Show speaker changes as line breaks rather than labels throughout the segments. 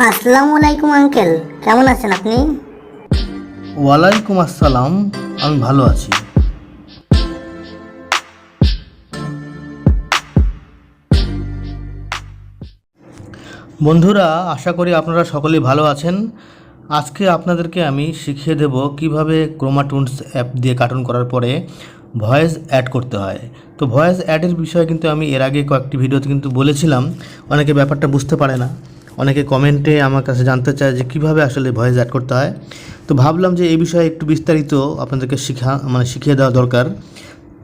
আসসালামু আলাইকুম আঙ্কেল, কেমন আছেন আপনি?
ওয়ালাইকুম আসসালাম। আমি ভালো আছি। বন্ধুরা, আশা করি আপনারা সকলেই ভালো আছেন। আজকে আপনাদেরকে আমি শিখিয়ে দেব কিভাবে ক্রোমাটুনস অ্যাপ দিয়ে কার্টুন করার পরে ভয়েস অ্যাড করতে হয়। তো ভয়েস অ্যাডের বিষয়ে কিন্তু আমি এর আগে কয়েকটি ভিডিওতে কিন্তু বলেছিলাম। অনেকে ব্যাপারটা বুঝতে পারে না, অনেকে কমেন্টে আমার কাছে জানতে চায় যে কিভাবে আসলে ভয়েস অ্যাড করতে হয়। তো ভাবলাম যে এই বিষয়ে একটু বিস্তারিত আপনাদেরকে শিখিয়ে দেওয়া দরকার,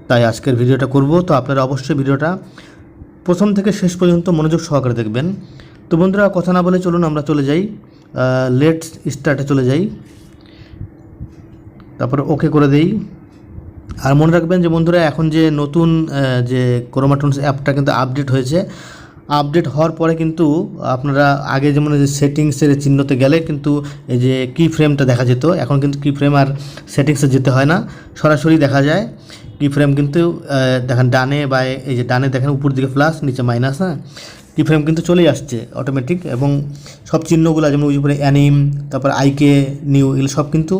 তাই আজকের ভিডিওটা করব। তো আপনারা অবশ্যই ভিডিওটা প্রথম থেকে শেষ পর্যন্ত মনোযোগ সহকারে দেখবেন। তো বন্ধুরা, কথা না বলে চলুন আমরা চলে যাই, লেটস স্টার্টে চলে যাই, তারপরে ওকে করে দেই। আর মনে রাখবেন যে বন্ধুরা, এখন যে নতুন যে ক্রোমাটুনস অ্যাপটা কিন্তু আপডেট হয়েছে। আপডেট হওয়ার পরে কিন্তু আপনারা আগে যেমন যে সেটিংসের চিহ্নতে গেলে কিন্তু এই যে কি ফ্রেমটা দেখা যেত, এখন কিন্তু কি ফ্রেম আর সেটিংসে যেতে হয় না, সরাসরি দেখা যায়। কি ফ্রেম কিন্তু দেখেন ডানে বা এই যে ডানে দেখেন উপর দিকে প্লাস, নিচে মাইনাস, হ্যাঁ, কি ফ্রেম কিন্তু চলেই আসছে অটোমেটিক। এবং সব চিহ্নগুলো যেমন ওই উপরে অ্যানিম, তারপর আইকে, নিউ, এগুলো সব কিন্তু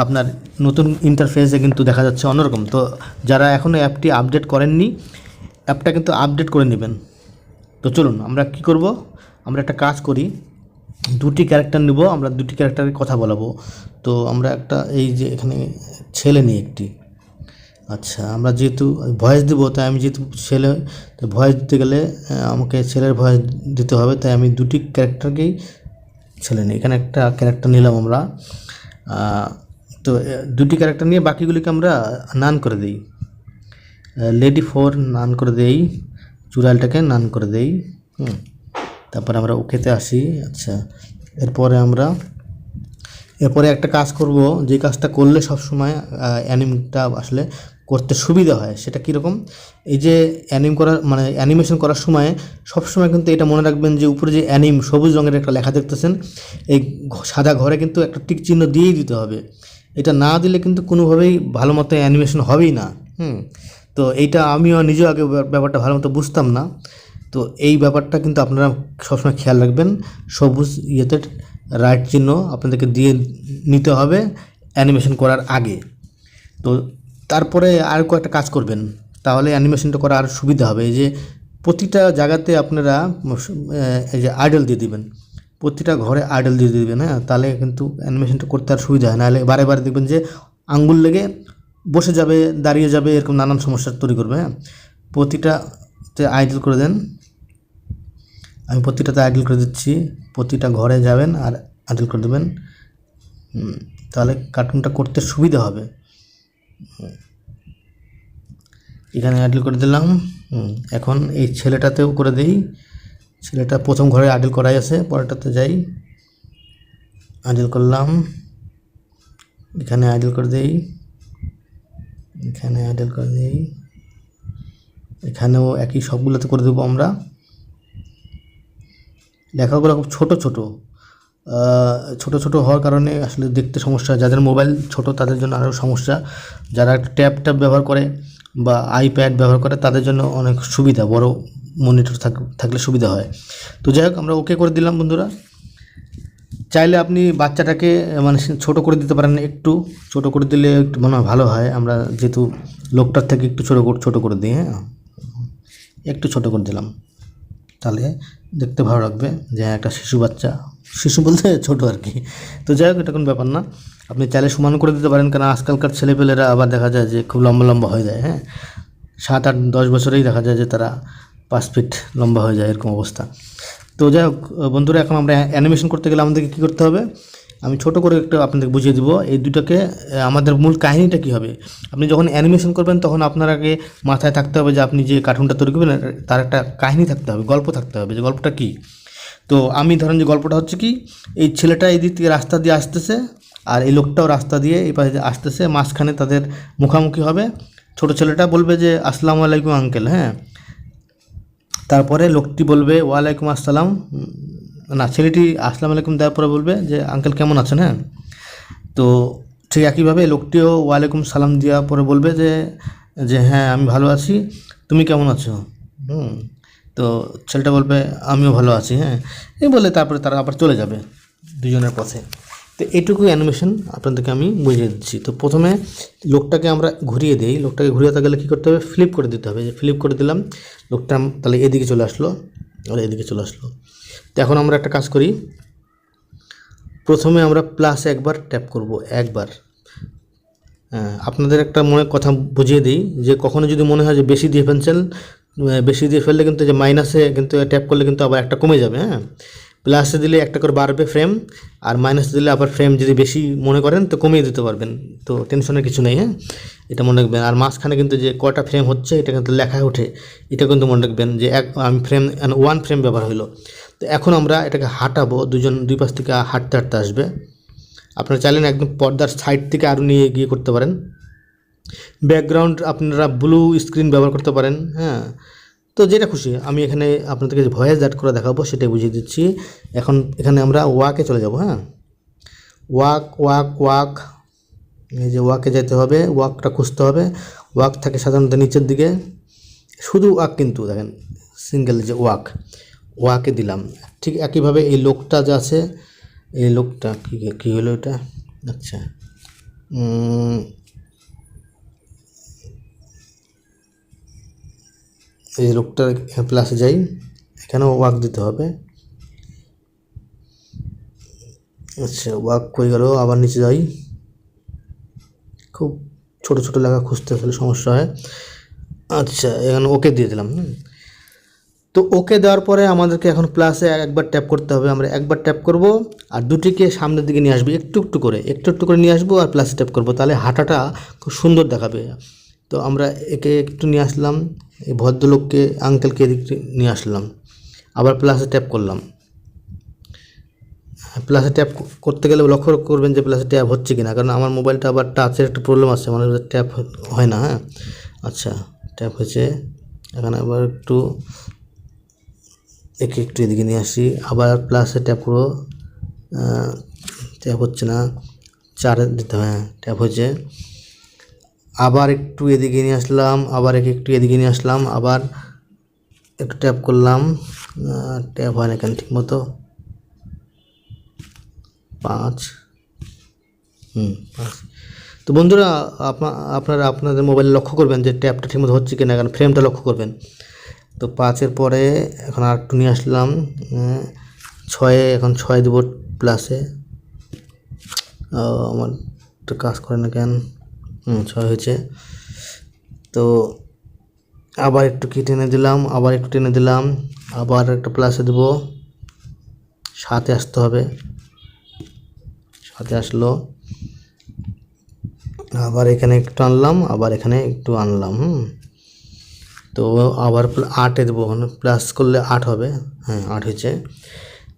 আপনার নতুন ইন্টারফেসে কিন্তু দেখা যাচ্ছে অন্যরকম। তো যারা এখনও অ্যাপটি আপডেট করেননি, অ্যাপটা কিন্তু আপডেট করে নেবেন। তো চলুন আমরা কি করব, আমরা একটা কাজ করি, দুটি ক্যারেক্টার নিব, আমরা দুটি ক্যারেক্টারের কথা বলাবো। তো আমরা একটা এই যে এখানে ছেলে নিই একটি। আচ্ছা, আমরা যেহেতু ভয়েস দেবো, তাই আমি যেহেতু ছেলে, তো ভয়েস দিতে গেলে আমাকে ছেলের ভয়েস দিতে হবে, তাই আমি দুটি ক্যারেক্টারকেই ছেলে নিই। এখানে একটা ক্যারেক্টার নিলাম আমরা। তো দুটি ক্যারেক্টার নিয়ে বাকিগুলিকে আমরা নান করে দিই। লেডি ফোর নান করে দেই, চুড়ালটাকে নান করে দেই। তারপরে আমরা ওকেতে আসি। আচ্ছা, এরপরে একটা কাজ করব, যে কাজটা করলে সবসময় অ্যানিমটা আসলে করতে সুবিধা হয়। সেটা কীরকম, এই যে অ্যানিমেশন করার সময় সবসময় কিন্তু এটা মনে রাখবেন যে উপরে যে অ্যানিম সবুজ রঙের একটা লেখা দেখতেছেন, এই সাদা ঘরে কিন্তু একটা টিক চিহ্ন দিয়েই দিতে হবে। এটা না দিলে কিন্তু কোনোভাবেই ভালো মতো অ্যানিমেশন হবেই না। তো এইটা আমিও নিজেও আগে ব্যাপারটা ভালো মতো বুঝতাম না। তো এই ব্যাপারটা কিন্তু আপনারা সবসময় খেয়াল রাখবেন, সবুজ ইয়েতে রাইট চিহ্ন আপনাদেরকে দিয়ে নিতে হবে অ্যানিমেশন করার আগে। তো তারপরে আর কয়েকটা কাজ করবেন, তাহলে অ্যানিমেশনটা করা আর সুবিধা হবে। এই যে প্রতিটা জায়গাতে আপনারা এই যে আইডল দিয়ে দিবেন, প্রতিটা ঘরে আইডল দিয়ে দিবেন, হ্যাঁ, তাহলে কিন্তু অ্যানিমেশনটা করতে আর সুবিধা হয়। নাহলে বারে বারে দেখবেন যে আঙ্গুল লেগে বসে যাবে, দাঁড়িয়ে যাবে, এরকম নানান সমস্যা তৈরি করবে। হ্যাঁ, প্রতিটাতে আইডল করে দেন। আমি প্রতিটাতে আইডল করে দিচ্ছি, প্রতিটা ঘরে যাবেন আর আইডল করে দেবেন, তাহলে কার্টুনটা করতে সুবিধা হবে। এখানে আইডল করে দিলাম। এখন এই ছেলেটাতেও করে দিই, ছেলেটা প্রথম ঘরে আইডল করাই আছে, পরেরটাতে যাই, আইডল করলাম, এখানে আইডল করে দিই, এখানে আইডল করে দিই, এখানেও একই সবগুলোতে করে দেবো আমরা। লেখাগুলো খুব ছোট ছোট হওয়ার কারণে আসলে দেখতে সমস্যা, যাদের মোবাইল ছোট তাদের জন্য আরও সমস্যা, যারা একটা ট্যাব ব্যবহার করে বা আইপ্যাড ব্যবহার করে তাদের জন্য অনেক সুবিধা, বড় মনিটর থাকলে সুবিধা হয়। তো যাই হোক, আমরা ওকে করে দিলাম। বন্ধুরা, চাইলে আপনি বাচ্চাটাকে ছোট করে দিতে পারেন, একটু ছোট করে দিলে একটু মনে হয় ভালো হয়। আমরা যেহেতু লোকটার থেকে একটু ছোট করে দিই, হ্যাঁ, একটু ছোট করে দিলাম, তাহলে দেখতে ভালো লাগবে যে একটা শিশু বলতে ছোট আর কি। তো যাই হোক, এটা কোনো ব্যাপার না, আপনি চাইলে সমান করে দিতে পারেন, কারণ আজকালকার ছেলেপেলেরা আবার দেখা যায় যে খুব লম্বা হয়ে যায়। হ্যাঁ, 7, 8, 10 বছরেই দেখা যায় যে তারা 5 ফিট লম্বা হয়ে যায়, এরকম অবস্থা। তো যাই হোক বন্ধুরা, এখন আমরা অ্যানিমেশন করতে গেলে আমাদেরকে কী করতে হবে, আমি ছোট করে একটু আপনাদের বুঝিয়ে দিব। এই দুটোকে আমাদের মূল কাহিনীটা কী হবে, আপনি যখন অ্যানিমেশন করবেন তখন আপনার আগে মাথায় থাকতে হবে যে আপনি যে কার্টুনটা তৈরি করবেন তার একটা কাহিনী থাকতে হবে, গল্প থাকতে হবে, যে গল্পটা কী। তো আমি ধরেন যে গল্পটা হচ্ছে কি, এই ছেলেটা এই দিক থেকে রাস্তা দিয়ে আসতেছে, আর এই লোকটাও রাস্তা দিয়ে এই পাশে আসতেছে, মাঝখানে তাদের মুখামুখি হবে। ছোট ছেলেটা বলবে যে আসসালামু আলাইকুম আঙ্কেল, হ্যাঁ, তারপরে লোকটি বলবে ওয়ালাইকুম আসসালাম, না, ছেলেটি আসসালামু আলাইকুম দেওয়ার পরে বলবে যে আঙ্কেল কেমন আছেন। হ্যাঁ, তো ঠিক একইভাবে লোকটিও ওয়ালাইকুম সালাম দেওয়ার পরে বলবে যে যে হ্যাঁ আমি ভালো আছি, তুমি কেমন আছো। তো ছেলেটা বলবে আমিও ভালো আছি, হ্যাঁ, এই বলে তারপরে তারা আবার চলে যাবে দুজনের পথে। তো এইটুকু অ্যানিমেশন আপনাদেরকে আমি বুঝিয়ে দিচ্ছি। তো প্রথমে লোকটাকে আমরা ঘুরিয়ে দিই, লোকটাকে ঘুরিয়ে গেলে কী করতে হবে, ফ্লিপ করে দিতে হবে। যে ফ্লিপ করে দিলাম, লোকটা তাহলে এদিকে চলে আসলো, আর এদিকে চলে আসলো। তো এখন আমরা একটা কাজ করি, প্রথমে আমরা প্লাস একবার ট্যাপ করব, একবার। হ্যাঁ, আপনাদের একটা মনে কথা বুঝিয়ে দিই, যে কখনো যদি মনে হয় যে বেশি দিয়ে ফেললে কিন্তু যে মাইনাসে কিন্তু ট্যাপ করলে কিন্তু আবার একটা কমে যাবে। হ্যাঁ, প্লাসে দিলে একটা করে বাড়বে ফ্রেম, আর মাইনাসে দিলে আবার ফ্রেম যদি বেশি মনে করেন তো কমিয়ে দিতে পারবেন। তো টেনশনের কিছু নেই, হ্যাঁ, এটা মনে রাখবেন। আর মাঝখানে কিন্তু যে কয়টা ফ্রেম হচ্ছে এটা কিন্তু লেখায় ওঠে, এটা কিন্তু মনে রাখবেন যে আমি ফ্রেম 1 ফ্রেম ব্যবহার হলো। তো এখন আমরা এটাকে হাঁটাবো, দুই পাশ থেকে হাঁটতে হাঁটতে আসবে। আপনারা চাইলেন একদম পর্দার সাইড থেকে আরও নিয়ে গিয়ে করতে পারেন। ব্যাকগ্রাউন্ড আপনারা ব্লু স্ক্রিন ব্যবহার করতে পারেন। হ্যাঁ, তো যেটা খুশি। আমি এখানে আপনাদেরকে যে ভয়েস অ্যাড করে দেখাবো সেটাই বুঝিয়ে দিচ্ছি। এখন এখানে আমরা ওয়াকে চলে যাব। হ্যাঁ, ওয়াক, এই যে ওয়াকে যেতে হবে, ওয়াকটা খুঁজতে হবে। ওয়াক থাকে সাধারণত নিচের দিকে, শুধু ওয়াক, কিন্তু দেখেন সিঙ্গেল যে ওয়াকে দিলাম। ঠিক একইভাবে এই লোকটা যা আছে, এই লোকটা কী হলো এটা, আচ্ছা, এই লোকটার প্লাসে যাই, এখানেও ওয়াক দিতে হবে। আচ্ছা, ওয়াক হয়ে গেল, আবার নিচে যাই। খুব ছোট ছোট লেখা খুঁজতে আসলে সমস্যা হয়। আচ্ছা, এখানে ওকে দিয়ে দিলাম। তো ওকে দেওয়ার পরে আমাদেরকে এখন প্লাসে একবার ট্যাপ করতে হবে। আমরা একবার ট্যাপ করব, আর দুটিকে সামনের দিকে নিয়ে আসবো, একটু একটু করে নিয়ে আসবো, আর প্লাসে ট্যাপ করব, তাহলে হাঁটাটা খুব সুন্দর দেখাবে। তো আমরা একে একটু নিয়ে আসলাম, এই ভদ্রলোককে, আঙ্কেলকে এদিকে নিয়ে আসলাম, আবার প্লাসে ট্যাপ করলাম। প্লাসে ট্যাপ করতে গেলে লক্ষ্য করবেন যে প্লাসে ট্যাপ হচ্ছে কিনা, কারণ আমার মোবাইলটা আবার টাচের একটা প্রবলেম আছে, মানে ট্যাপ হয় না। হ্যাঁ, আচ্ছা, ট্যাপ হয়েছে। এখানে আবার একটু এদিকে নিয়ে আসি, আবার প্লাসে ট্যাপ করবো, ট্যাপ হচ্ছে না, 4 দিতে হবে। হ্যাঁ, ট্যাপ হয়েছে। আবার একটু এদিকে নিয়ে আসলাম, আবার একটু এদিকে নিয়ে আসলাম, আবার একটু ট্যাপ করলাম, ট্যাপ হয় না কেন ঠিক মতো। 5। তো বন্ধুরা, আপনারা আপনাদের মোবাইলে লক্ষ্য করবেন যে ট্যাপটা ঠিকমতো হচ্ছে কিনা, কারণ ফ্রেমটা লক্ষ্য করবেন। তো 5-এর পরে এখন আর একটু নিয়ে আসলাম, 6-এ, এখন 6 দেবো প্লাসে। আমার একটু কাজ করে না কেন, 6 হয়েছে। তো আবার একটু টেনে দিলাম, আবার একটু টেনে দিলাম, আবার একটা প্লাসে দেবো, 7-এ আসতে হবে। 7-এ আসলো, আবার এখানে একটু আনলাম, আবার এখানে একটু আনলাম। তো আবার 8-এ দেবো, প্লাস করলে 8 হবে। হ্যাঁ, 8 হয়েছে।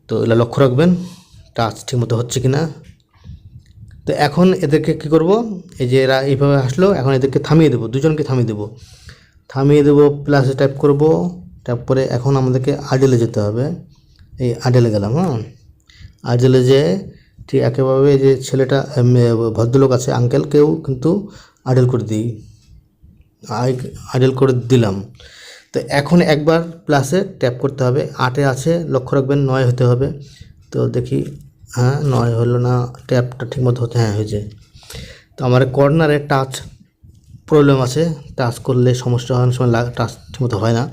তো এগুলো লক্ষ্য রাখবেন টাচ ঠিকমতো হচ্ছে কি না। তো এখন এদেরকে কী করব, এই যে এরা এইভাবে আসলো, এখন এদেরকে থামিয়ে দেবো, দুজনকে থামিয়ে দেবো, প্লাসে ট্যাপ করব। ট্যাপ করে এখন আমাদেরকে আইডলে যেতে হবে। এই আইডলে গেলাম। হ্যাঁ, আইডলে যেয়ে ঠিক একেভাবে যে ছেলেটা ভদ্রলোক আছে আঙ্কেলকেও কিন্তু আইডল করে দিই, আইডল করে দিলাম। তো এখন একবার প্লাসে ট্যাপ করতে হবে, 8-এ আছে, লক্ষ্য রাখবেন 9 হতে হবে। তো দেখি, হ্যাঁ 9 হলো না, ট্যাপটা ঠিকমতো হতে, হ্যাঁ হয়েছে। তো আমার কর্নারে টাচ প্রবলেম আছে, টাচ করলে সমস্যা হয়, সময় টাচ ঠিকমতো হয় না।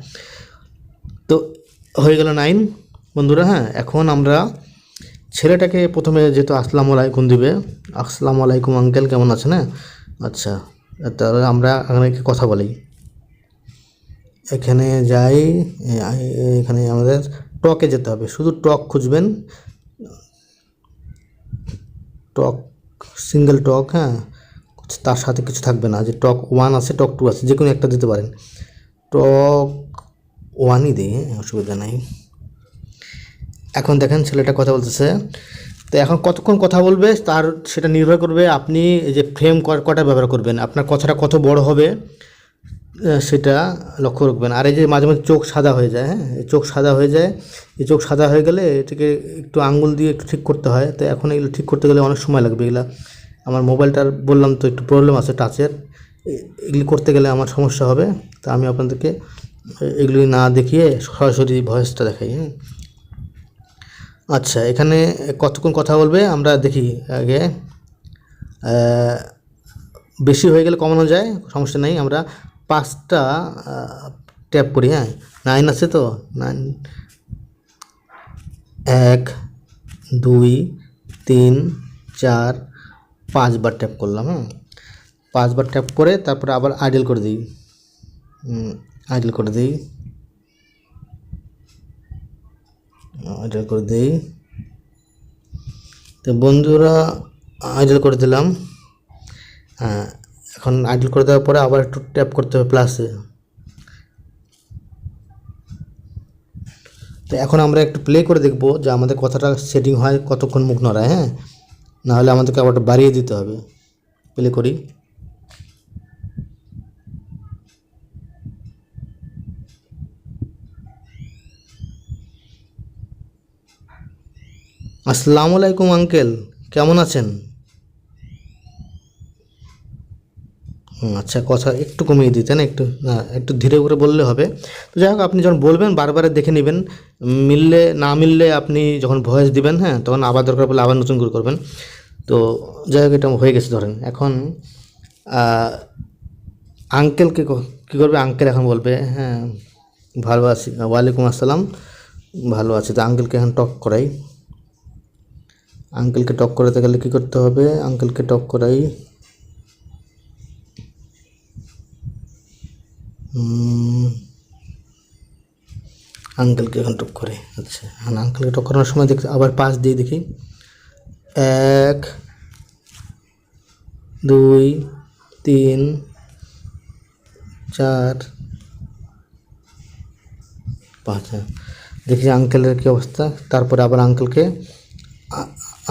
তো হয়ে গেল 9 বন্ধুরা। হ্যাঁ, এখন আমরা ছেলেটাকে প্রথমে যেহেতু আসসালামু আলাইকুম দিবে, আসসালামু আলাইকুম আঙ্কেল, কেমন আছেন? হ্যাঁ, আচ্ছা, তাহলে আমরা এখানে কথা বলি, এখানে যাই, এখানে আমাদের টকে যেতে হবে, শুধু টক খুঁজবেন, টক, সিঙ্গেল টক। হ্যাঁ, তার সাথে কিছু থাকবে না, যে টক 1 আছে, টক 2 আছে, যে কোনো একটা দিতে পারেন। টক 1ই দিই, অসুবিধা নাই। এখন দেখেন ছেলেটা কথা বলতেছে। তো এখন কতক্ষণ কথা বলবে সেটা নির্ভর করবে আপনি এই যে ফ্রেম কটা ব্যবহার করবেন, আপনার কথাটা কত বড় হবে সেটা লক্ষ্য রাখবেন। আর এই যে মাঝে মাঝে চোখ সাদা হয়ে যায়, হ্যাঁ, এই চোখ সাদা হয়ে যায়, এই চোখ সাদা হয়ে গেলে এটাকে একটু আঙ্গুল দিয়ে একটু ঠিক করতে হয়। তো এখন এগুলো ঠিক করতে গেলে অনেক সময় লাগবে। এগুলো আমার মোবাইলটার বললাম তো একটু প্রবলেম আছে টাচের, এগুলি করতে গেলে আমার সমস্যা হবে। তো আমি আপনাদেরকে এগুলি না দেখিয়ে সরাসরি ভয়েসটা দেখাই। হ্যাঁ, আচ্ছা, এখানে কতক্ষণ কথা বলবে আমরা দেখি আগে। বেশি হয়ে গেলে কমানো যায়, সমস্যা নেই। আমরা 5টা ট্যাপ করি। হ্যাঁ, 9 আছে তো, 9, 1 2 3 4 5বার ট্যাপ করলাম। হ্যাঁ, 5বার ট্যাপ করে তারপরে আবার আইডল করে দিই। আইডল করে দিই, আইডল করে দিই। তো বন্ধুরা, আইডল করে দিলাম। হ্যাঁ, এখন আইডল করে দেওয়ার পরে আবার একটু ট্যাপ করতে হবে প্লাসে। তো এখন আমরা একটু প্লে করে দেখব যে আমাদের কথাটা সেটিং হয় কতক্ষণ মুখ নড়ায়। হ্যাঁ, নাহলে আমাদেরকে আবার বাড়িয়ে দিতে হবে। প্লে করি। আসসালামু আলাইকুম আঙ্কেল, কেমন আছেন? আচ্ছা, কথা একটু কমিয়ে দিতেন, একটু না, একটু ধীরে করে বললে হবে। তো যাই হোক, আপনি যখন বলবেন বারবার দেখে নেবেন, মিললে না মিললে আপনি যখন ভয়েস দিবেন, হ্যাঁ, তখন আবার দরকার পড়লে আবার নতুন করে করবেন। তো যাই হোক, এটা হয়ে গেছে ধরেন। এখন আঙ্কেলকে কী করবে? আঙ্কেল এখন বলবে হ্যাঁ ভালো আছি, ওয়ালাইকুম আসসালাম, ভালো আছি। তো আঙ্কেলকে এখন টক করাই। আঙ্কেলকে টক করাতে গেলে কী করতে হবে? আঙ্কেলকে টক করাই। আঙ্কেলকে এখন টক করে। আচ্ছা, এখন আঙ্কেলকে টক করানোর সময় দেখি আবার 5 দিয়ে দেখি। 1 2 3 4 5। হ্যাঁ, দেখি আঙ্কেলের কী অবস্থা। তারপরে আবার আঙ্কেলকে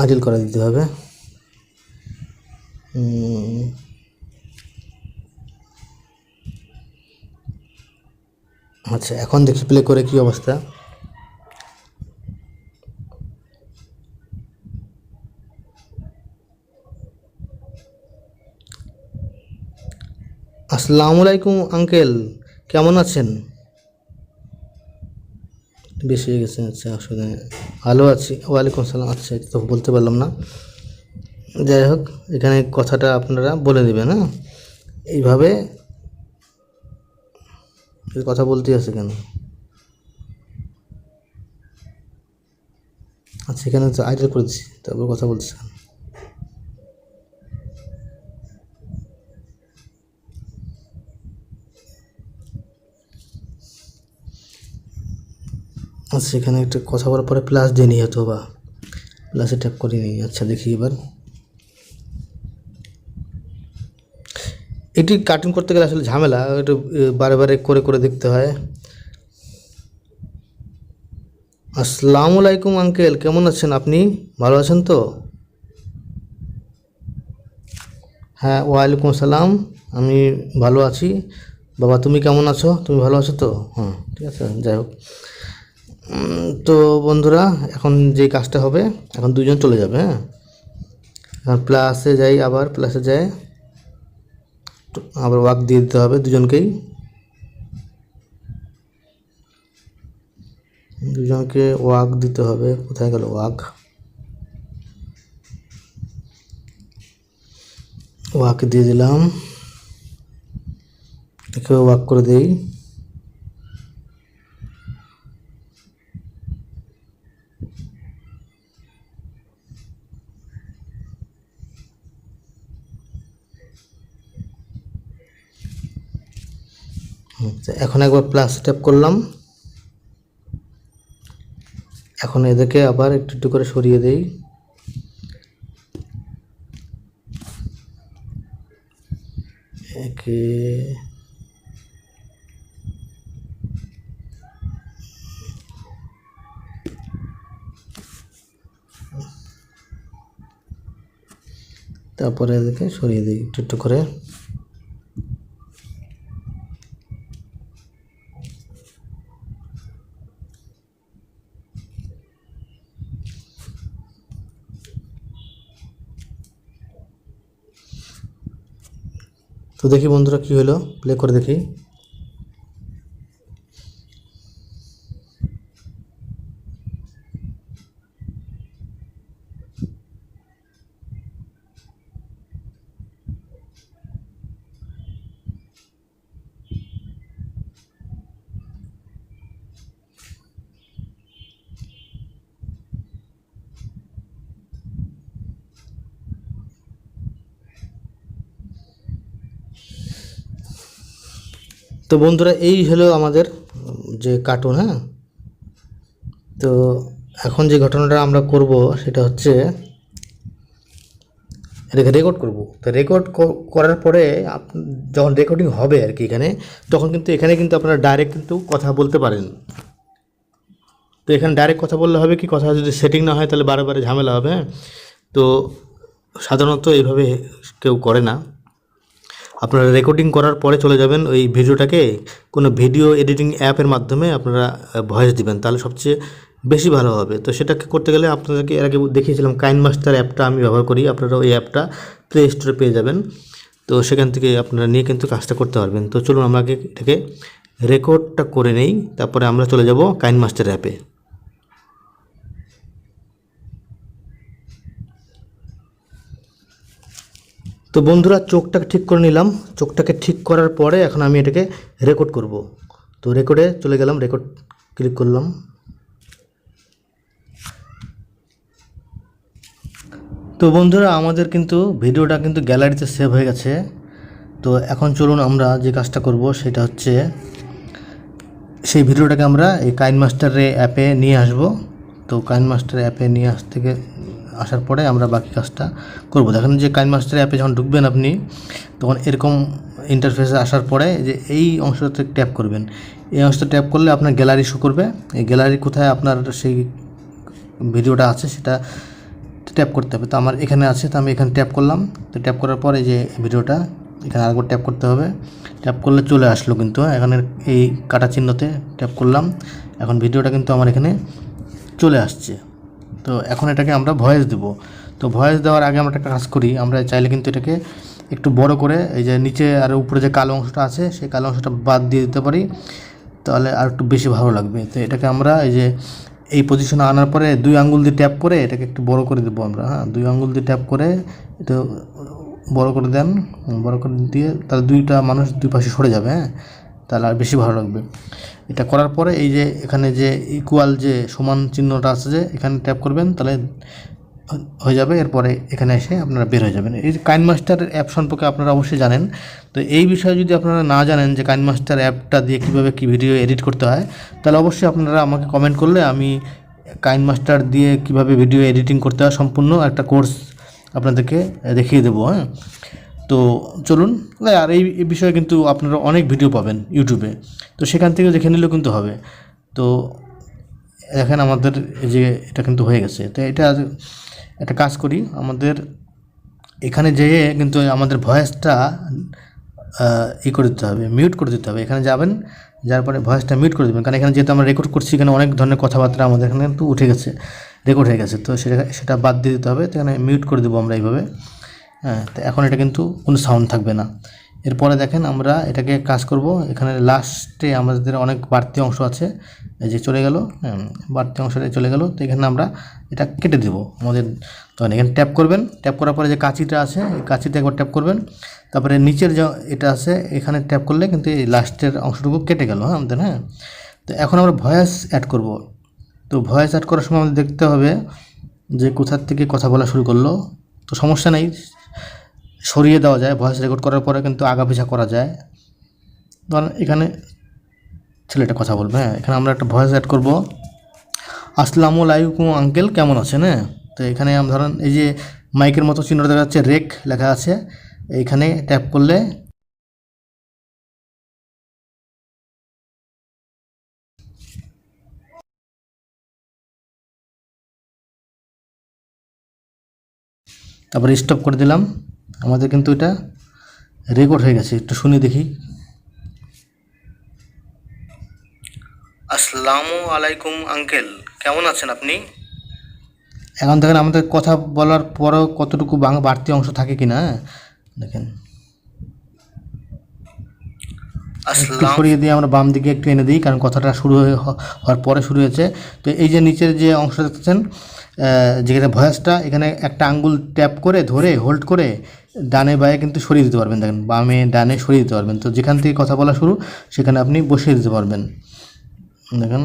আইডল করে দিতে হবে। আচ্ছা, এখন দেখি প্লে করে কী অবস্থা। আসসালামু আলাইকুম আঙ্কেল, কেমন আছেন? বেশি হয়ে গেছে। আচ্ছা, আসলে ভালো আছি, ওয়ালাইকুম আসসালাম। আচ্ছা, এটা তো বলতে পারলাম না। যাই হোক, এখানে কথাটা আপনারা বলে দেবেন। হ্যাঁ, এইভাবে কথা বলতে আছে কেন? আচ্ছা, এখানে তো আইডল করে দিচ্ছি, তারপর কথা বলছি। আচ্ছা, এখানে একটা কথা বলার পরে প্লাস দিয়ে নিই, হয়তো বা প্লাসে ট্যাপ করে নিই। আচ্ছা, দেখি এবার। এটি কাটিং করতে গেলে আসলে ঝামেলা, একটু বারে বারে করে করে দেখতে হয়। আসসালামু আলাইকুম আঙ্কেল, কেমন আছেন আপনি? ভালো আছেন তো? হ্যাঁ, ওয়ালাইকুম আসসালাম, আমি ভালো আছি। বাবা, তুমি কেমন আছো? তুমি ভালো আছো তো? হ্যাঁ, ঠিক আছে। যাই হোক, তো বন্ধুরা, এখন যে কাজটা হবে, এখন দুজন চলে যাবে। হ্যাঁ, এখন প্লাসে যাই, আবার প্লাসে যাই, আবার ওয়াক দিয়ে দিতে হবে দুজনকেই। দুজনকে ওয়াক দিতে হবে। কোথায় গেল ওয়াক? ওয়াক দিয়ে দিলাম। একে ওয়াক করে দিই। এখন একবার প্লাস ট্যাপ করলাম। এখন এদেরকে আবার একটু একটু করে সরিয়ে দেই। একে তারপরে এদেরকে সরিয়ে দিই একটু একটু করে। তো দেখি বন্ধুরা কী হলো, প্লে করে দেখি। তো বন্ধুরা এই হলো আমাদের যে কার্টুন। হ্যাঁ, তো এখন যে ঘটনাটা আমরা করব সেটা হচ্ছে এটাকে রেকর্ড করব। তো রেকর্ড করার পরে যখন রেকর্ডিং হবে আর কি এখানে, তখন কিন্তু এখানে কিন্তু আপনারা ডাইরেক্ট কিন্তু কথা বলতে পারেন। তো এখানে ডাইরেক্ট কথা বললে হবে কি, কথা যদি সেটিং না হয় তাহলে বারে বারে ঝামেলা হবে। হ্যাঁ, তো সাধারণত এইভাবে কেউ করে না। আপনারা রেকর্ডিং করার পরে চলে যাবেন ওই ভিডিওটাকে কোনো ভিডিও এডিটিং অ্যাপের মাধ্যমে আপনারা ভয়েস দিবেন, তাহলে সবচেয়ে বেশি ভালো হবে। তো সেটাকে করতে গেলে আপনাদেরকে এর আগে দেখিয়েছিলাম কাইনমাস্টার অ্যাপটা আমি ব্যবহার করি, আপনারা ওই অ্যাপটা প্লে স্টোরে পেয়ে যাবেন। তো সেখান থেকে আপনারা নিয়ে কিন্তু কাজটা করতে পারবেন। তো চলুন আমরা আগে এটাকে রেকর্ডটা করে নেই, তারপরে আমরা চলে যাব কাইনমাস্টার অ্যাপে। তো বন্ধুরা চোখটাকে ঠিক করে নিলাম। চোখটাকে ঠিক করার পরে এখন আমি এটাকে রেকর্ড করব। তো রেকর্ডে চলে গেলাম, রেকর্ড ক্লিক করলাম। তো বন্ধুরা আমাদের কিন্তু ভিডিওটা কিন্তু গ্যালারিতে সেভ হয়ে গেছে। তো এখন চলুন আমরা যে কাজটা করব সেটা হচ্ছে সেই ভিডিওটাকে আমরা এই কাইনমাস্টারে অ্যাপে নিয়ে আসব। তো কাইনমাস্টার অ্যাপে নিয়ে আসার পরে আমরা বাকি কাজটা করব। দেখেন যে কাইনমাস্টার অ্যাপে যখন ঢুকবেন আপনি, তখন এরকম ইন্টারফেসে আসার পরে যে এই অংশটাতে ট্যাপ করবেন। এই অংশটা ট্যাপ করলে আপনার গ্যালারি শো করবে। এই গ্যালারি কোথায় আপনার সেই ভিডিওটা আছে সেটা ট্যাপ করতে হবে। তো আমার এখানে আছে, তো আমি এখানে ট্যাপ করলাম। তো ট্যাপ করার পরে যে ভিডিওটা এখানে আরেকবার ট্যাপ করতে হবে। ট্যাপ করলে চলে আসলো কিন্তু এখানে এই কাটা চিহ্নতে ট্যাপ করলাম। এখন ভিডিওটা কিন্তু আমার এখানে চলে আসছে। তো এখন এটাকে আমরা ভয়েস দেব। তো ভয়েস দেওয়ার আগে আমরা একটা কাজ করি, আমরা চাইলে কিন্তু এটাকে একটু বড় করে এই যে নিচে আর উপরে যে কালো অংশটা আছে সেই কালো অংশটা বাদ দিয়ে দিতে পারি, তাহলে আর একটু বেশি ভালো লাগবে। তো এটাকে আমরা এই যে এই পজিশনে আনার পরে 2 আঙ্গুল দিয়ে ট্যাপ করে এটাকে একটু বড় করে দেবো আমরা। হ্যাঁ, 2 আঙ্গুল দিয়ে ট্যাপ করে এটা বড় করে দেন। বড় করে দিয়ে তাহলে দুইটা মানুষ দুই পাশে সরে যাবে। হ্যাঁ, তাহলে আর বেশি ভালো লাগবে। এটা করার পরে এই যে এখানে যে ইকুয়াল যে সমান চিহ্নটা আছে যে এখানে ট্যাপ করবেন, তাহলে হয়ে যাবে। এরপরে এখানে এসে আপনারা বের হয়ে যাবেন। এই কাইনমাস্টার অ্যাপ সম্পর্কে আপনারা অবশ্যই জানেন। তো এই বিষয়ে যদি আপনারা না জানেন যে কাইনমাস্টার অ্যাপটা দিয়ে কীভাবে কী ভিডিও এডিট করতে হয়, তাহলে অবশ্যই আপনারা আমাকে কমেন্ট করলে আমি কাইনমাস্টার দিয়ে কীভাবে ভিডিও এডিটিং করতে হয় সম্পূর্ণ একটা কোর্স আপনাদেরকে দেখিয়ে দেবো। হ্যাঁ, তো চলুন। আর এই বিষয়ে কিন্তু আপনারা অনেক ভিডিও পাবেন ইউটিউবে, তো সেখান থেকে দেখে নিলেও কিন্তু হবে। তো দেখেন আমাদের যে এটা কিন্তু হয়ে গেছে। তো এটা একটা কাজ করি, আমাদের এখানে যেয়ে কিন্তু আমাদের ভয়েসটা করে দিতে হবে, মিউট করে দিতে হবে। এখানে যাবেন, যার পরে ভয়েসটা মিউট করে দেবেন, কারণ এখানে যেহেতু আমরা রেকর্ড করছি এখানে অনেক ধরনের কথাবার্তা আমাদের এখানে কিন্তু উঠে গেছে, রেকর্ড হয়ে গেছে। তো সেটা বাদ দিয়ে দিতে হবে। তো এখানে মিউট করে দেবো আমরা এইভাবে। হ্যাঁ, তো এখন এটা কিন্তু কোনো সাউন্ড থাকবে না। এরপরে দেখেন আমরা এটাকে কাজ করব। এখানে লাস্টে আমাদের অনেক বাড়তি অংশ আছে, এই যে চলে গেল। হ্যাঁ, বাড়তি অংশটা চলে গেল। তো এখানে আমরা এটা কেটে দেব আমাদের। তখন এখানে ট্যাপ করবেন, ট্যাপ করার পরে যে কাঁচিটা আছে এই কাঁচিতে একবার ট্যাপ করবেন, তারপরে নিচের যে এটা আছে এখানে ট্যাপ করলে কিন্তু এই লাস্টের অংশটুকু কেটে গেল। হ্যাঁ আমাদের। হ্যাঁ, তো এখন আমরা ভয়েস অ্যাড করব। তো ভয়েস অ্যাড করার সময় আমাদের দেখতে হবে যে কোথার থেকে কথা বলা শুরু করলো। তো সমস্যা নেই, সরিয়ে দেওয়া যায়। ভয়েস রেকর্ড করার পরে কিন্তু আগা পিছা করা যায়। ধরেন এখানে ছেলেটা কথা বলবে। হ্যাঁ, এখানে আমরা একটা ভয়েস অ্যাড করব। আসসালামু আলাইকুম আঙ্কেল, কেমন আছেন? হ্যাঁ, তো এখানে আমরা ধরেন এই যে মাইকের মতো চিহ্নটা দেখা যাচ্ছে, রেক লেখা আছে, এইখানে ট্যাপ করলে তারপরে স্টপ করে দিলাম। আমাদের কিন্তু এটা রেকর্ড হয়ে গেছে। একটু শুনে দেখি। আসসালামু আলাইকুম আঙ্কেল, কেমন আছেন আপনি? এখন দেখেন আমাদের কথা বলার পরেও কতটুকু বাড়তি অংশ থাকে কিনা। দেখেন একটু সরিয়ে দিয়ে আমরা বাম দিকে একটু এনে দিই, কারণ কথাটা শুরু হওয়ার পরে শুরু হয়েছে। তো এই যে নিচের যে অংশ দেখতেছেন যেখানে ভয়েসটা, এখানে একটা আঙ্গুল ট্যাপ করে ধরে হোল্ড করে ডানে বায়ে কিন্তু সরিয়ে দিতে পারবেন। দেখেন বামে ডানে সরিয়ে দিতে পারবেন। তো যেখান থেকে কথা বলা শুরু সেখানে আপনি বসিয়ে দিতে পারবেন। দেখেন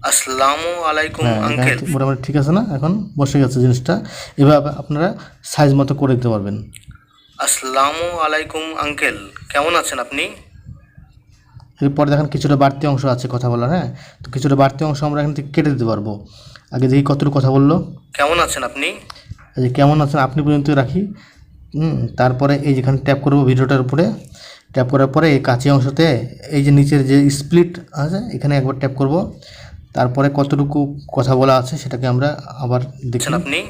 আসসালামু আলাইকুম আঙ্কেল, মোটামুটি ঠিক আছে না? এখন বসে গেছে জিনিসটা। এভাবে আপনারা সাইজ মতো করে দিতে পারবেন। আসসালামু আলাইকুম আঙ্কেল, কেমন আছেন আপনি? এরপর দেখেন কিছুটা বাড়তি অংশ আছে কথা বলার, হ্যাঁ। তো কিছুটা বাড়তি অংশ আমরা এখান থেকে কেটে দিতে পারবো। আগে দেখি কতটুকু কথা বললো। কেমন আছেন আপনি? এই যে কেমন আছেন আপনি পর্যন্ত রাখি। তারপরে এই যেখানে ট্যাপ করবো ভিডিওটার উপরে, ট্যাপ করার পরে এই কাছে অংশতে এই যে নিচের যে স্প্লিট আছে এখানে একবার ট্যাপ করব। তারপরে কতটুকু কথা বলা আছে সেটাকে আমরা আবার দেখি। আপনি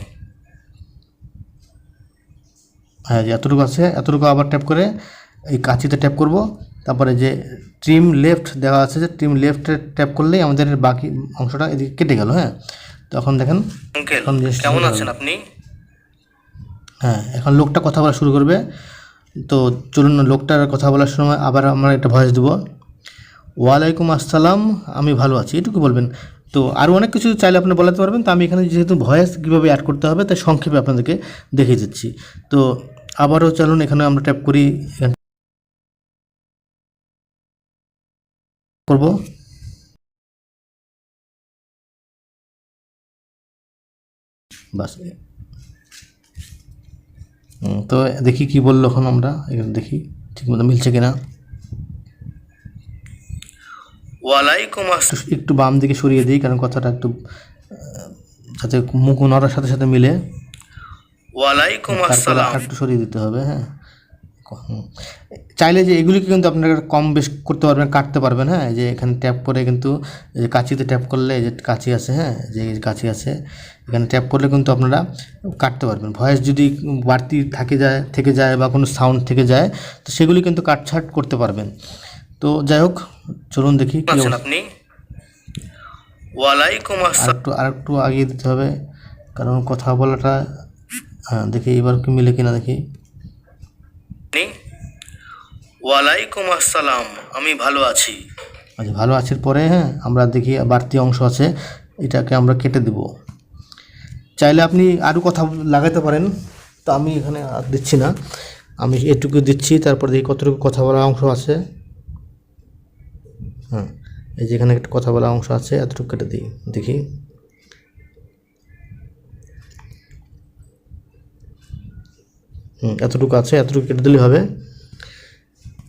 হ্যাঁ, যে এতটুকু আছে এতটুকু আবার ট্যাপ করে এই কাঁচিতে ট্যাপ করব। তারপরে যে ট্রিম লেফট দেওয়া আছে, যে ট্রিম লেফটে ট্যাপ করলেই আমাদের বাকি অংশটা এদিকে কেটে গেল, হ্যাঁ। তখন দেখেন কেমন আছেন আপনি। হ্যাঁ, এখন লোকটা কথা বলা শুরু করবে। তো চলুন লোকটার কথা বলার সময় আবার আমরা একটা ভয়েস দেবো। ওয়ালাইকুম আসসালাম, আমি ভালো আছি, এটুকু বলবেন। তো আরও অনেক কিছু চাইলে আপনি বলাতে পারবেন। তো আমি এখানে যেহেতু ভয়েস কীভাবে অ্যাড করতে হবে তাই সংক্ষেপে আপনাদেরকে দেখিয়ে দিচ্ছি। তো আবারও চলুন এখানে আমরা ট্যাপ করি, করব। বাস, তো দেখি কি বললো। এখন আমরা এখানে দেখি ঠিকমতো মিলছে কিনা। ওয়ালাইকুম আসসালাম, একটু বাম দিকে সরিয়ে দিই কারণ কথাটা একটু যাতে মুখ নড়ার সাথে সাথে মিলে। ওয়ালাইকুম আসসালাম একটু সরিয়ে দিতে হবে, হ্যাঁ। চাইলে যে এগুলিকে কিন্তু আপনারা কম বেশ করতে পারবেন, কাটতে পারবেন, হ্যাঁ। যে এখানে ট্যাপ করে কিন্তু যে কাঁচিতে ট্যাপ করলে যে কাঁচি আছে, হ্যাঁ, যে কাঁচি আছে এখানে ট্যাপ করলে কিন্তু আপনারা কাটতে পারবেন। ভয়েস যদি বাড়তি থেকে যায় বা কোনো সাউন্ড থেকে যায় তো সেগুলি কিন্তু কাটছাট করতে পারবেন। তো যাই হোক, চলুন দেখি কি আপনি। ওয়ালাইকুম আসসালাম আর একটু আগিয়ে দিতে হবে কারণ কথা বলাটা, হ্যাঁ। দেখি এবার কি মিলে কিনা দেখি। ওয়ালাইকুম আসসালাম, আমি ভালো আছি। আচ্ছা, ভালো আছির পরে, হ্যাঁ, আমরা দেখি বাড়তি অংশ আছে এটাকে আমরা কেটে দেব। চাইলে আপনি আরও কথা লাগাতে পারেন, তো আমি এখানে আর দিচ্ছি না, আমি এটুকু দিচ্ছি। তারপর দেখি কতটুকু কথা বলা অংশ আছে, হ্যাঁ। এই যেখানে একটা কথা বলা অংশ আছে এতটুকু কেটে দিই, দেখি। এতটুকু আছে, এতটুকু কেটে দিলেই হবে।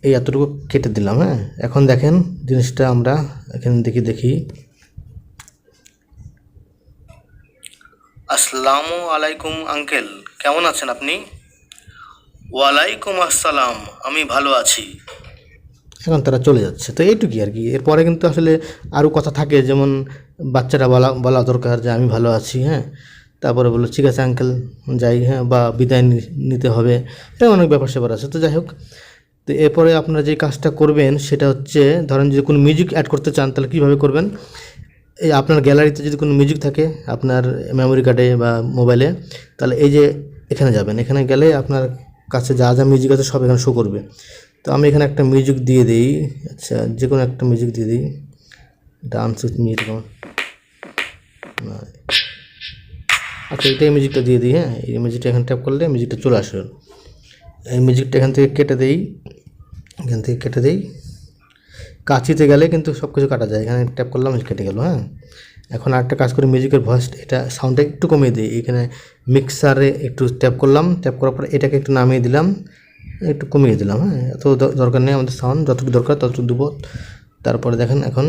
এই এতটুকু কেটে দিলাম, হ্যাঁ। এখন দেখেন জিনিসটা আমরা এখানে দেখি। আসসালামু আলাইকুম আঙ্কেল, কেমন আছেন আপনি? ওয়ালাইকুম আসসালাম, আমি ভালো আছি। এখন তারা চলে যাচ্ছে। তো এইটুকুই আর কি। এরপরে কিন্তু আসলে আরও কথা থাকে, যেমন বাচ্চারা বলা দরকার যে আমি ভালো আছি, হ্যাঁ। তারপরে বললো ঠিক আছে আঙ্কেল যাই, হ্যাঁ, বা বিদায় নিতে হবে, এটা অনেক ব্যাপার স্যাপার আছে। তো যাই হোক, তো এরপরে আপনারা যে কাজটা করবেন সেটা হচ্ছে, ধরেন যদি কোনো মিউজিক অ্যাড করতে চান তাহলে কীভাবে করবেন। এই আপনার গ্যালারিতে যদি কোনো মিউজিক থাকে আপনার মেমোরি কার্ডে বা মোবাইলে, তাহলে এই যে এখানে যাবেন, এখানে গেলে আপনার কাছে যা যা মিউজিক আছে সব এখানে শো করবে। তো আমি এখানে একটা মিউজিক দিয়ে দিই, আচ্ছা যে কোনো একটা মিউজিক দিয়ে দিই, ডান্স উইথ মি এরকম, আচ্ছা এটাই মিউজিকটা দিয়ে দিই, হ্যাঁ। এই মিউজিকটা এখানে ট্যাপ করলে মিউজিকটা চলে আসবে। এই মিউজিকটা এখান থেকে কেটে দিই, কাঁচিতে গেলে কিন্তু সব কিছু কাটা যায়, এখানে ট্যাপ করলাম কেটে গেল, হ্যাঁ। এখন আরেকটা কাজ করি, মিউজিকের ভয়েস এটা সাউন্ডটা একটু কমিয়ে দিই। এখানে মিক্সারে একটু ট্যাপ করলাম, ট্যাপ করার পরে এটাকে একটু নামিয়ে দিলাম, একটু কমিয়ে দিলাম, হ্যাঁ। এত দরকার নেই, আমাদের সাউন্ড যতটুকু দরকার ততটুকু দেবো। তারপরে দেখেন এখন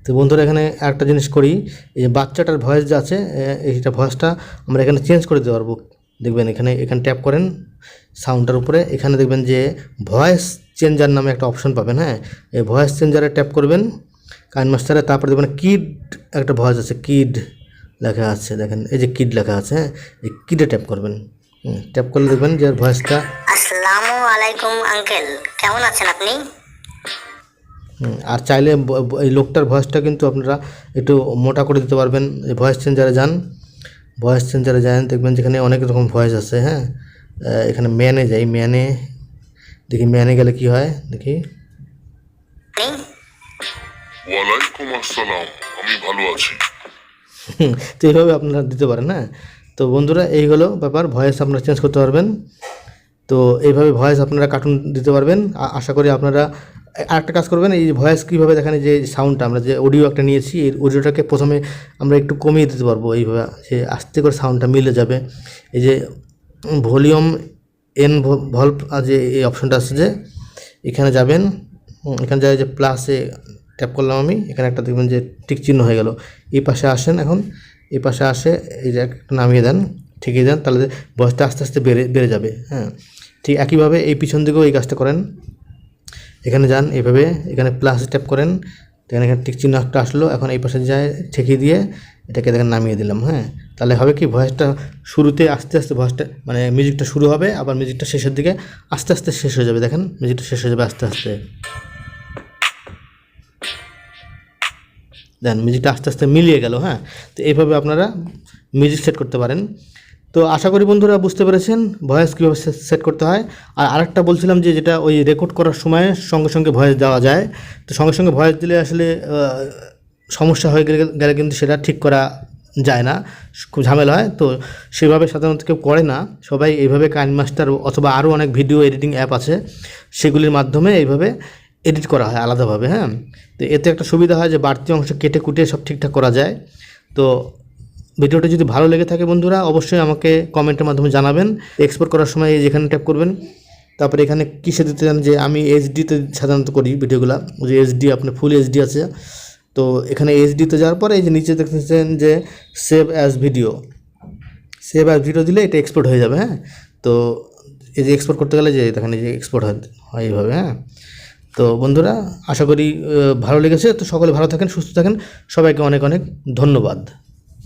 তো বন্ধুরা এখানে একটা জিনিস করি, এই যে বাচ্চাটার ভয়েস যে আছে এইটা ভয়েসটা আমরা এখানে চেঞ্জ করে দিতে পারবো। দেখবেন এখানে ট্যাপ করেন সাউন্ডটার উপরে, এখানে দেখবেন যে ভয়েস চেঞ্জার নামে একটা অপশন পাবেন, হ্যাঁ। এই ভয়েস চেঞ্জারে ট্যাপ করবেন কাইন মাস্টারে, তারপরে দেখবেন কিড একটা ভয়েস আছে, কিড লেখা আছে, দেখেন এই যে কিড লেখা আছে, হ্যাঁ। এই কিডে ট্যাপ করবেন, ট্যাপ করলে দেখবেন যে ভয়েসটা।
আসসালামু আলাইকুম আঙ্কেল, কেমন আছেন আপনি?
আর চাইলে এই লোকটার ভয়েসটা কিন্তু আপনারা একটু মোটা করে দিতে পারবেন। ভয়েস চেঞ্জারে যান, দেখবেন যেখানে অনেক রকম ভয়েস আছে, হ্যাঁ। এখানে ম্যানে যাই, দেখি ম্যানে গেলে কি হয় দেখি।
ওয়ালাইকুম আসসালাম, আমি ভালো আছি।
তো এইভাবে আপনারা দিতে পারেন, হ্যাঁ। তো বন্ধুরা এই হলো ব্যাপার, ভয়েস আপনারা চেঞ্জ করতে পারবেন। তো এইভাবে ভয়েস আপনারা কার্টুন দিতে পারবেন। আশা করি আপনারা আরেকটা কাজ করবেন, এই ভয়েস কীভাবে দেখেন, এই যে সাউন্ডটা আমরা যে অডিও একটা নিয়েছি, এই অডিওটাকে প্রথমে আমরা একটু কমিয়ে দিতে পারবো এইভাবে, যে আস্তে করে সাউন্ডটা মিলে যাবে। এই যে ভলিউম ভলভ যে এই অপশনটা আছে, যে এখানে যাবেন, এখানে যায় যে প্লাসে ট্যাপ করলাম আমি, এখানে একটা দেখবেন যে টিক চিহ্ন হয়ে গেল। এই পাশে আসেন, এখন এই পাশে আসে এই যে একটা নামিয়ে দেন, ঠিকই দেন, তাহলে ভয়েসটা আস্তে আস্তে বেড়ে যাবে। হ্যাঁ, ঠিক একইভাবে এই পিছন দিকেও এই কাজটা করেন। এখানে যান, এইভাবে এখানে প্লাস ট্যাপ করেন, এখানে টিক চিহ্ন একটা আসলো, এখন এই পাশে যায় ঠেকিয়ে দিয়ে এটাকে দেখেন নামিয়ে দিলাম। হ্যাঁ, তাহলে হবে কি, ভয়েসটা শুরুতে আস্তে আস্তে ভয়েসটা মানে মিউজিকটা শুরু হবে, আবার মিউজিকটা শেষের দিকে আস্তে আস্তে শেষ হয়ে যাবে। দেখেন মিউজিকটা শেষ হয়ে যাবে আস্তে আস্তে, দেন মিউজিকটা আস্তে আস্তে মিলিয়ে গেল। হ্যাঁ, তো এইভাবে আপনারা মিউজিক সেট করতে পারেন। তো আশা করি বন্ধুরা বুঝতে পেরেছেন ভয়েস কীভাবে সেট করতে হয়। আর আরেকটা বলছিলাম যে যেটা ওই রেকর্ড করার সময় সঙ্গে সঙ্গে ভয়েস দেওয়া যায়, তো সঙ্গে সঙ্গে ভয়েস দিলে আসলে সমস্যা হয়ে গেলে কিন্তু সেটা ঠিক করা যায় না, খুব ঝামেলা হয়। তো সেভাবে সাধারণত কেউ করে না, সবাই এইভাবে কাইনমাস্টার অথবা আরও অনেক ভিডিও এডিটিং অ্যাপ আছে, সেগুলির মাধ্যমে এইভাবে এডিট করা হয় আলাদাভাবে। হ্যাঁ, তো এতে একটা সুবিধা হয় যে বাড়তি অংশ কেটে কুটে সব ঠিকঠাক করা যায়। তো ভিডিওটা যদি ভালো লেগে থাকে বন্ধুরা, অবশ্যই আমাকে কমেন্টের মাধ্যমে জানাবেন। এক্সপোর্ট করার সময় যেখানে ট্যাপ করবেন, তারপরে এখানে কিসে দিতে চান, যে আমি এইচডিতে সাধারণত করি ভিডিওগুলো, যে এইচডি আপনার ফুল এইচডি আছে, তো এখানে এইচডিতে যাওয়ার পরে এই যে নিচে দেখতেছেন যে সেভ অ্যাজ ভিডিও দিলে এটা এক্সপোর্ট হয়ে যাবে। হ্যাঁ, তো এই যে এক্সপোর্ট করতে গেলে যে দেখেন এই যে এক্সপোর্ট হয় এইভাবে। হ্যাঁ, তো বন্ধুরা আশা করি ভালো লেগেছে। তো সকলে ভালো থাকেন, সুস্থ থাকেন, সবাইকে অনেক অনেক ধন্যবাদ।